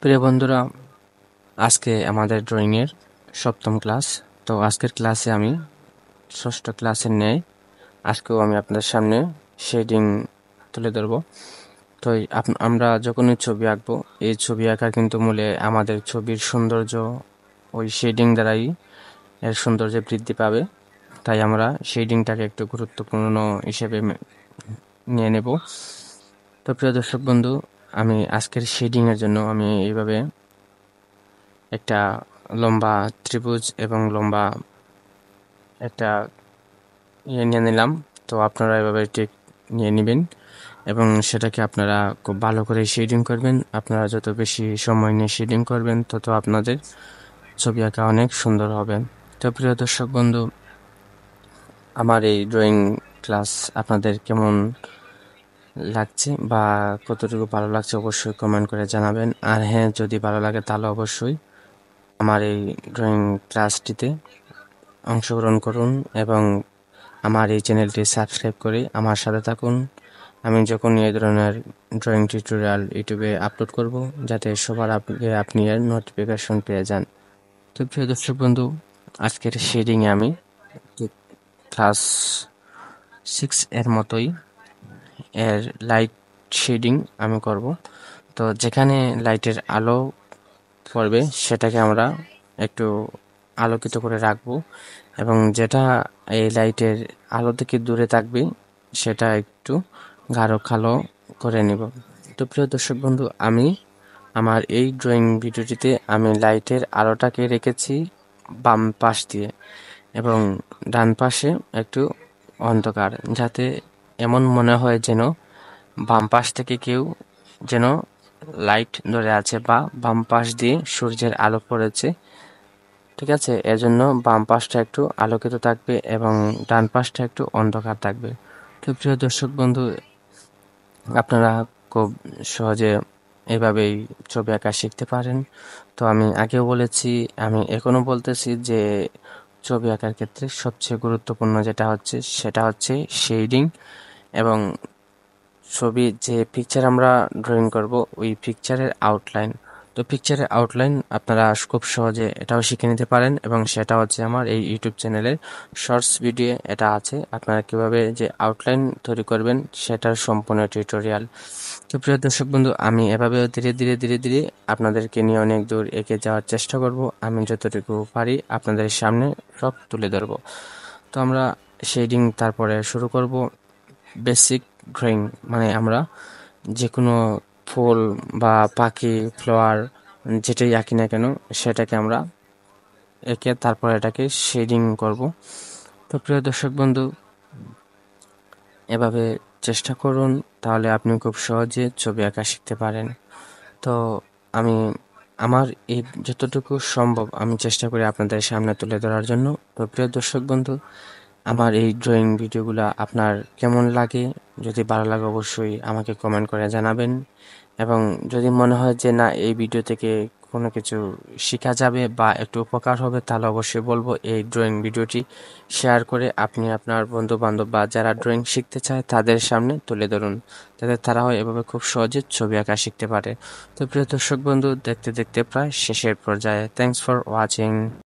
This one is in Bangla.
প্রিয় বন্ধুরা, আজকে আমাদের ড্রয়িংয়ের সপ্তম ক্লাস। তো আজকের ক্লাসে আমি ষষ্ঠ ক্লাসের ন্যায় আজকেও আমি আপনাদের সামনে শেডিং তুলে ধরব। তো আমরা যখনই ছবি আঁকবো, এই ছবি আঁকা কিন্তু মূলে আমাদের ছবির সৌন্দর্য ওই শেডিং দ্বারাই এর সৌন্দর্য বৃদ্ধি পাবে। তাই আমরা শেডিংটাকে একটু গুরুত্বপূর্ণ হিসেবে নিয়ে নেব। তো প্রিয় দর্শক বন্ধু, আমি আজকের শেডিংয়ের জন্য আমি এইভাবে একটা লম্বা ত্রিভুজ এবং লম্বা একটা নিয়ে নিলাম। তো আপনারা এভাবে ঠিক নিয়ে নেবেন এবং সেটাকে আপনারা খুব ভালো করে শেডিং করবেন। আপনারা যত বেশি সময় নিয়ে শেডিং করবেন তত আপনাদের ছবি আঁকা অনেক সুন্দর হবে। তো প্রিয় দর্শক বন্ধু, আমার এই ড্রয়িং ক্লাস আপনাদের কেমন লাগছে বা কতটুকু ভালো লাগছে অবশ্যই কমেন্ট করে জানাবেন। আর হ্যাঁ, যদি ভালো লাগে তাহলে অবশ্যই আমার এই ড্রয়িং ক্লাসটিতে অংশগ্রহণ করুন এবং আমার এই চ্যানেলটি সাবস্ক্রাইব করে আমার সাথে থাকুন। আমি যখন এই ধরনের ড্রয়িং টিউটোরিয়াল ইউটিউবে আপলোড করব, যাতে সবার আগে আপনি এর নোটিফিকেশন পেয়ে যান। তো প্রিয় দর্শক বন্ধু, আজকের শেডিংয়ে আমি ক্লাস 6 এর মতোই এর লাইট শেডিং আমি করব। তো যেখানে লাইটের আলো পড়বে সেটাকে আমরা একটু আলোকিত করে রাখবো এবং যেটা এই লাইটের আলো থেকে দূরে থাকবে সেটা একটু গাঢ় কালো করে নিব। তো প্রিয় দর্শক বন্ধু, আমি আমার এই ড্রয়িং ভিডিওটিতে আমি লাইটের আলোটাকে রেখেছি বাম পাশ দিয়ে এবং ডান পাশে একটু অন্ধকার, যাতে এমন মনে হয় যেন বাম পাশ থেকে কেউ যেন লাইট ধরে আছে বা বাম পাশ দিয়ে সূর্যের আলো পড়েছে। ঠিক আছে, এজন্য বাম পাশটা একটু আলোকিত থাকবে এবং ডান পাশটা একটু অন্ধকার থাকবে। তো প্রিয় দর্শক বন্ধু, আপনারা খুব সহজে এভাবেই ছবি আঁকা শিখতে পারেন। তো আমি আগেও বলেছি, আমি এখনো বলতেছি যে ছবি আঁকার ক্ষেত্রে সবচেয়ে গুরুত্বপূর্ণ যেটা হচ্ছে সেটা হচ্ছে শেডিং এবং ছবি যে পিকচার আমরা ড্রয়িং করব ওই পিকচারের আউটলাইন। তো পিকচারের আউটলাইন আপনারা খুব সহজে এটাও শিখে নিতে পারেন এবং সেটা হচ্ছে আমার এই ইউটিউব চ্যানেলের শর্টস ভিডিও এটা আছে। আপনারা কিভাবে যে আউটলাইন তৈরি করবেন সেটার সম্পূর্ণ টিউটোরিয়াল। তো প্রিয় দর্শক বন্ধু, আমি এভাবে ধীরে ধীরে ধীরে ধীরে আপনাদেরকে নিয়ে অনেক দূর এগিয়ে যাওয়ার চেষ্টা করব। আমি যতটুকু পারি আপনাদের সামনে সব তুলে ধরব। তো আমরা শেডিং তারপরে শুরু করব। বেসিক ড্রয়িং মানে আমরা যে কোনো ফুল বা পাখি, ফ্লাওয়ার যেটাই আঁকি না কেন সেটাকে আমরা এঁকে তারপর এটাকে শেডিং করব। তো প্রিয় দর্শক বন্ধু, এভাবে চেষ্টা করুন, তাহলে আপনি খুব সহজে ছবি আঁকা শিখতে পারেন। তো আমি আমার এই যতটুকু সম্ভব আমি চেষ্টা করি আপনাদের সামনে তুলে ধরার জন্য। তো প্রিয় দর্শক বন্ধু, আমার এই ড্রয়িং ভিডিওগুলো আপনার কেমন লাগে, যদি ভালো লাগে অবশ্যই আমাকে কমেন্ট করে জানাবেন এবং যদি মনে হয় যে না এই ভিডিও থেকে কোনো কিছু শেখা যাবে বা একটু উপকার হবে তাহলে অবশ্যই বলবো এই ড্রয়িং ভিডিওটি শেয়ার করে আপনি আপনার বন্ধু বান্ধব বা যারা ড্রয়িং শিখতে চায় তাদের সামনে তুলে ধরুন, যাতে তারাও এভাবে খুব সহজে ছবি আঁকা শিখতে পারে। তো প্রিয় দর্শক বন্ধু, দেখতে দেখতে প্রায় শেষের পর্যায়ে। Thanks for watching.